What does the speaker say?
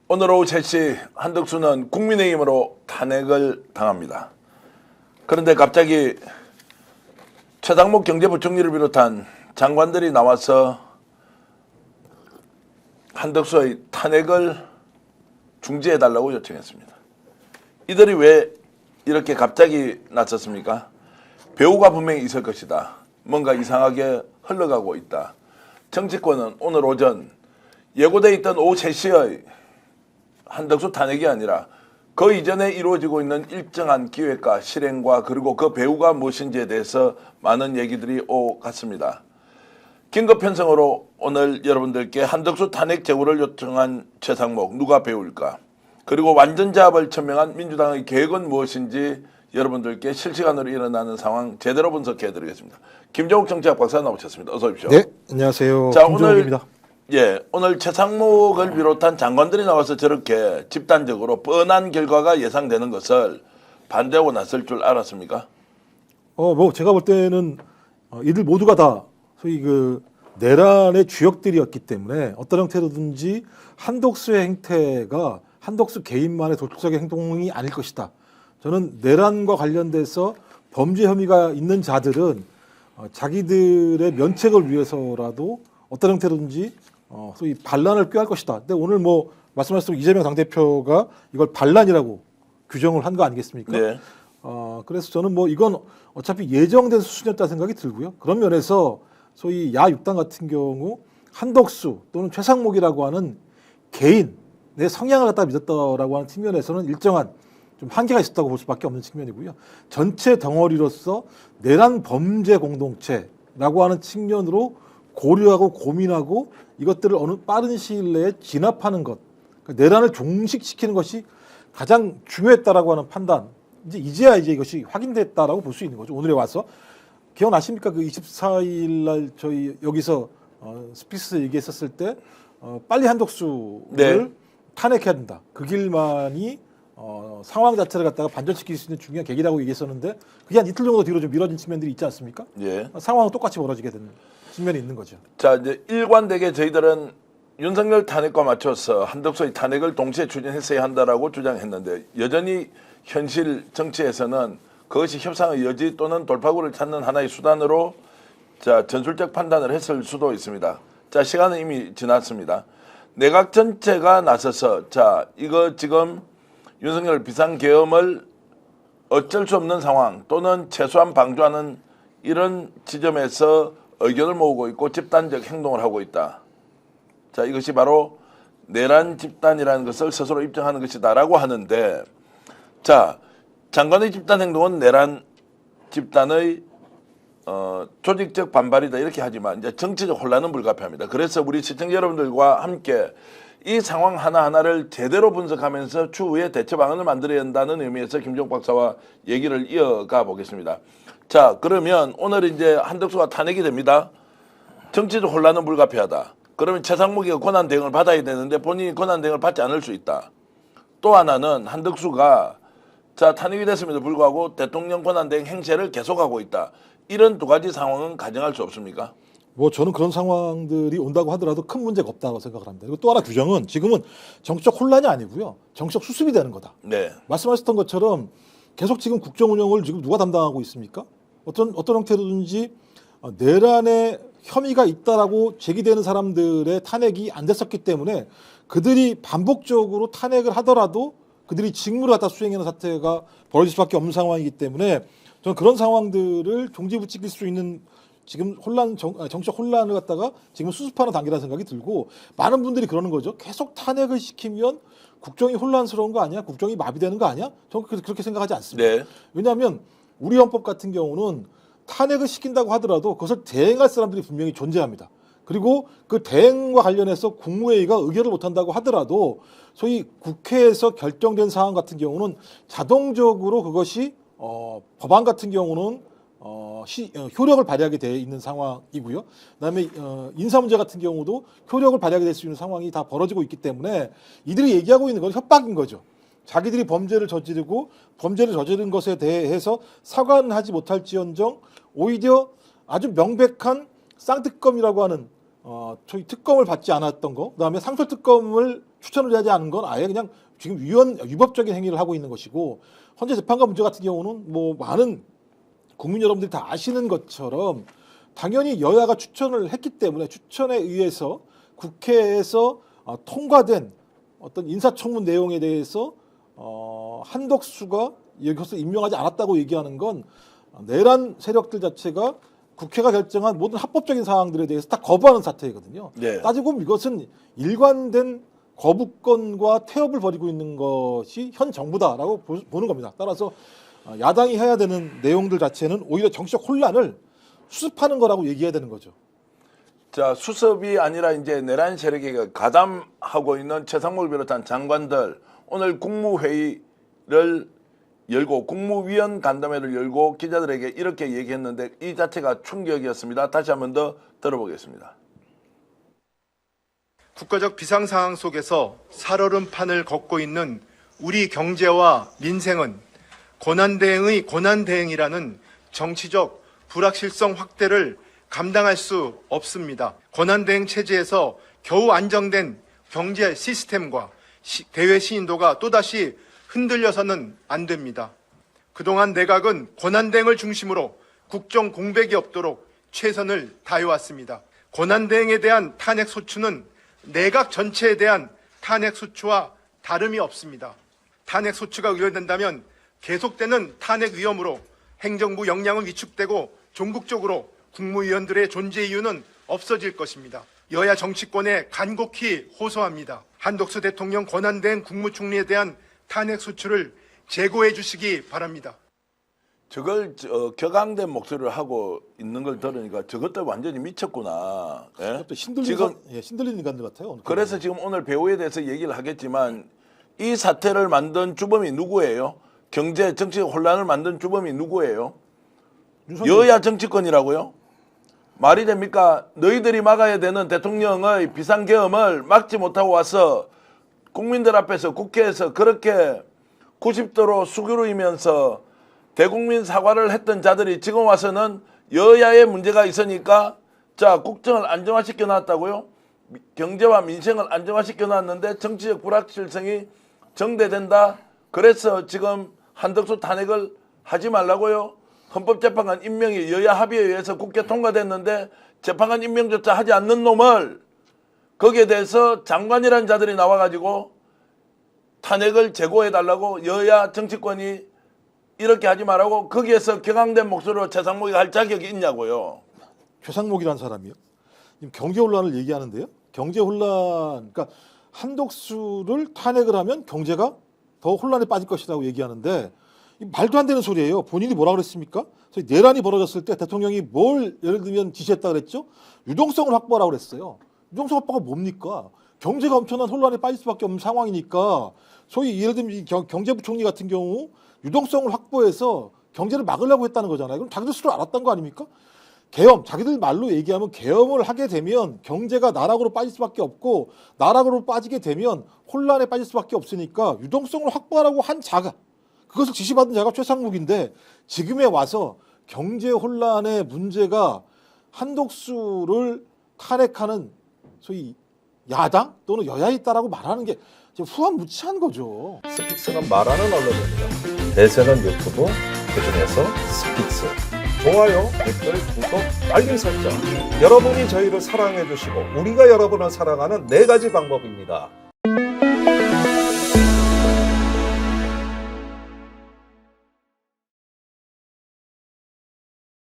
오늘 오후 3시 한덕수는 국민의힘으로 탄핵을 당합니다. 그런데 갑자기 최상목 경제부총리를 비롯한 장관들이 나와서 한덕수의 탄핵을 중지해달라고 요청했습니다. 이들이 왜 이렇게 갑자기 나섰습니까? 배우가 분명히 있을 것이다. 뭔가 이상하게 흘러가고 있다. 정치권은 오늘 오전 예고돼 있던 오후 3시의 한덕수 탄핵이 아니라 그 이전에 이루어지고 있는 일정한 기획과 실행과 그리고 그 배우가 무엇인지에 대해서 많은 얘기들이 오갔습니다. 긴급 편성으로 오늘 여러분들께 한덕수 탄핵 제고를 요청한 최상목 누가 배울까? 그리고 완전자합을 천명한 민주당의 계획은 무엇인지 여러분들께 실시간으로 일어나는 상황 제대로 분석해드리겠습니다. 김정욱 정치학 박사 나오셨습니다. 어서 오십시오. 네, 안녕하세요. 자, 김정욱입니다. 오늘 최상목을 비롯한 장관들이 나와서 저렇게 집단적으로 뻔한 결과가 예상되는 것을 반대하고 나설 줄 알았습니까? 제가 볼 때는 이들 모두가 다 소위 그 내란의 주역들이었기 때문에 어떤 형태로든지 한덕수의 행태가 한덕수 개인만의 도덕적인 행동이 아닐 것이다. 저는 내란과 관련돼서 범죄 혐의가 있는 자들은 자기들의 면책을 위해서라도 어떤 형태로든지 소위 반란을 꾀할 것이다. 근데 오늘 말씀하신 이재명 당대표가 이걸 반란이라고 규정을 한 거 아니겠습니까? 네. 그래서 저는 이건 어차피 예정된 수순이었다 생각이 들고요. 그런 면에서 소위 야6당 같은 경우 한덕수 또는 최상목이라고 하는 개인의 성향을 갖다 믿었다라고 하는 측면에서는 일정한 좀 한계가 있었다고 볼 수밖에 없는 측면이고요. 전체 덩어리로서 내란 범죄 공동체라고 하는 측면으로 고려하고 고민하고 이것들을 어느 빠른 시일 내에 진압하는 것, 그러니까 내란을 종식시키는 것이 가장 중요했다라고 하는 판단. 이제야 이것이 확인됐다라고 볼 수 있는 거죠. 오늘에 와서 기억나십니까? 그 24일 날 저희 여기서 스피스 얘기했었을 때 빨리 한덕수를 네. 탄핵해야 된다. 그 길만이 상황 자체를 갖다가 반전시킬 수 있는 중요한 계기라고 얘기했었는데 그게 한 이틀 정도 뒤로 좀 미뤄진 측면들이 있지 않습니까? 예. 상황은 똑같이 벌어지게 되는 측면이 있는 거죠. 자, 이제 일관되게 저희들은 윤석열 탄핵과 맞춰서 한덕수의 탄핵을 동시에 추진했어야 한다라고 주장했는데 여전히 현실 정치에서는 그것이 협상의 여지 또는 돌파구를 찾는 하나의 수단으로 전술적 판단을 했을 수도 있습니다. 자, 시간은 이미 지났습니다. 내각 전체가 나서서 이거 지금 윤석열 비상계엄을 어쩔 수 없는 상황 또는 최소한 방조하는 이런 지점에서 의견을 모으고 있고 집단적 행동을 하고 있다. 자, 이것이 바로 내란 집단이라는 것을 스스로 입증하는 것이다라고 하는데, 자, 장관의 집단 행동은 내란 집단의 조직적 반발이다 이렇게 하지만 이제 정치적 혼란은 불가피합니다. 그래서 우리 시청자 여러분들과 함께 이 상황 하나하나를 제대로 분석하면서 추후에 대처 방안을 만들어야 한다는 의미에서 김종욱 박사와 얘기를 이어가 보겠습니다. 자, 그러면 오늘 이제 한덕수가 탄핵이 됩니다. 정치적 혼란은 불가피하다. 그러면 최상목이가 권한 대행을 받아야 되는데 본인이 권한 대행을 받지 않을 수 있다. 또 하나는 한덕수가 탄핵이 됐음에도 불구하고 대통령 권한 대행 행세를 계속하고 있다. 이런 두 가지 상황은 가정할 수 없습니까? 저는 그런 상황들이 온다고 하더라도 큰 문제가 없다고 생각을 합니다. 그리고 또 하나 규정은 지금은 정치적 혼란이 아니고요. 정치적 수습이 되는 거다. 네. 말씀하셨던 것처럼 계속 지금 국정 운영을 지금 누가 담당하고 있습니까? 어떤 형태로든지 내란의 혐의가 있다라고 제기되는 사람들의 탄핵이 안 됐었기 때문에 그들이 반복적으로 탄핵을 하더라도 그들이 직무를 갖다 수행하는 사태가 벌어질 수밖에 없는 상황이기 때문에 저는 그런 상황들을 종지부치길 수 있는 지금 정치적 혼란을 갖다가 지금 수습하는 단계라는 생각이 들고 많은 분들이 그러는 거죠. 계속 탄핵을 시키면 국정이 혼란스러운 거 아니야? 국정이 마비되는 거 아니야? 저는 그렇게 생각하지 않습니다. 네. 왜냐하면 우리 헌법 같은 경우는 탄핵을 시킨다고 하더라도 그것을 대행할 사람들이 분명히 존재합니다. 그리고 그 대행과 관련해서 국무회의가 의결을 못한다고 하더라도 소위 국회에서 결정된 사안 같은 경우는 자동적으로 그것이 법안 같은 경우는 효력을 발휘하게 되어 있는 상황이고요. 그다음에 인사 문제 같은 경우도 효력을 발휘하게 될 수 있는 상황이 다 벌어지고 있기 때문에 이들이 얘기하고 있는 건 협박인 거죠. 자기들이 범죄를 저지르고 범죄를 저지른 것에 대해서 사과는 하지 못할지언정 오히려 아주 명백한 쌍특검이라고 하는 저희 특검을 받지 않았던 거, 그다음에 상설 특검을 추천을 하지 않은 건 아예 그냥 지금 위법적인 행위를 하고 있는 것이고, 헌재 재판관 문제 같은 경우는 뭐 많은 국민 여러분들이 다 아시는 것처럼 당연히 여야가 추천을 했기 때문에 추천에 의해서 국회에서 통과된 어떤 인사청문 내용에 대해서 한덕수가 여기서 임명하지 않았다고 얘기하는 건 내란 세력들 자체가 국회가 결정한 모든 합법적인 사항들에 대해서 다 거부하는 사태이거든요. 네. 따지고 보면 이것은 일관된 거부권과 태업을 벌이고 있는 것이 현 정부다라고 보는 겁니다. 따라서 야당이 해야 되는 내용들 자체는 오히려 정치적 혼란을 수습하는 거라고 얘기해야 되는 거죠. 자, 수습이 아니라 이제 내란 세력이 가담하고 있는 최상목을 비롯한 장관들 오늘 국무회의를 열고 국무위원 간담회를 열고 기자들에게 이렇게 얘기했는데 이 자체가 충격이었습니다. 다시 한 번 더 들어보겠습니다. 국가적 비상상황 속에서 살얼음판을 걷고 있는 우리 경제와 민생은 고난대행의 고난대행이라는 정치적 불확실성 확대를 감당할 수 없습니다. 고난대행 체제에서 겨우 안정된 경제 시스템과 대외 신인도가 또다시 흔들려서는 안 됩니다. 그동안 내각은 고난대행을 중심으로 국정 공백이 없도록 최선을 다해왔습니다. 고난대행에 대한 탄핵 소추는 내각 전체에 대한 탄핵 소추와 다름이 없습니다. 탄핵 소추가 의결된다면 계속되는 탄핵 위험으로 행정부 역량은 위축되고 종국적으로 국무위원들의 존재 이유는 없어질 것입니다. 여야 정치권에 간곡히 호소합니다. 한덕수 대통령 권한대행 국무총리에 대한 탄핵 소추를 재고해 주시기 바랍니다. 저걸 격앙된 목소리를 하고 있는 걸 들으니까 저것도 완전히 미쳤구나. 예? 신들리는 인간들 같아요. 오늘. 그래서 지금 오늘 배우에 대해서 얘기를 하겠지만 이 사태를 만든 주범이 누구예요? 경제 정치 혼란을 만든 주범이 누구예요? 여야 정치권이라고요? 말이 됩니까? 너희들이 막아야 되는 대통령의 비상계엄을 막지 못하고 와서 국민들 앞에서 국회에서 그렇게 90도로 수그르이면서 대국민 사과를 했던 자들이 지금 와서는 여야의 문제가 있으니까 자 국정을 안정화시켜 놨다고요? 경제와 민생을 안정화시켜 놨는데 정치적 불확실성이 정대된다. 그래서 지금 한덕수 탄핵을 하지 말라고요? 헌법재판관 임명이 여야 합의에 의해서 국회 통과됐는데 재판관 임명조차 하지 않는 놈을 거기에 대해서 장관이라는 자들이 나와가지고 탄핵을 재고해달라고 여야 정치권이 이렇게 하지 말라고 거기에서 격앙된 목소리로 최상목이 할 자격이 있냐고요. 최상목이라는 사람이요. 지금 경제 혼란을 얘기하는데요. 경제 혼란, 그러니까 한덕수를 탄핵을 하면 경제가 더 혼란에 빠질 것이라고 얘기하는데 말도 안 되는 소리예요. 본인이 뭐라 그랬습니까? 내란이 벌어졌을 때 대통령이 뭘 예를 들면 지시했다 그랬죠? 유동성을 확보하라고 그랬어요. 유동성 확보가 뭡니까? 경제가 엄청난 혼란에 빠질 수밖에 없는 상황이니까 소위 예를 들면 경제부총리 같은 경우 유동성을 확보해서 경제를 막으려고 했다는 거잖아요. 그럼 자기들 스스로 알았던 거 아닙니까? 계엄, 자기들 말로 얘기하면 계엄을 하게 되면 경제가 나락으로 빠질 수밖에 없고 나락으로 빠지게 되면 혼란에 빠질 수밖에 없으니까 유동성을 확보하라고 한 자가 그것을 지시받은 자가 최상목인데 지금에 와서 경제 혼란의 문제가 한덕수를 탄핵하는 소위 야당 또는 여야에 있다라고 말하는 게 후한무치한 거죠. 스픽스가 말하는 언론입니다. 대세는 유튜브, 그중에서 스픽스. 좋아요, 댓글, 구독, 알림 설정. 여러분이 저희를 사랑해 주시고 우리가 여러분을 사랑하는 4가지 방법입니다.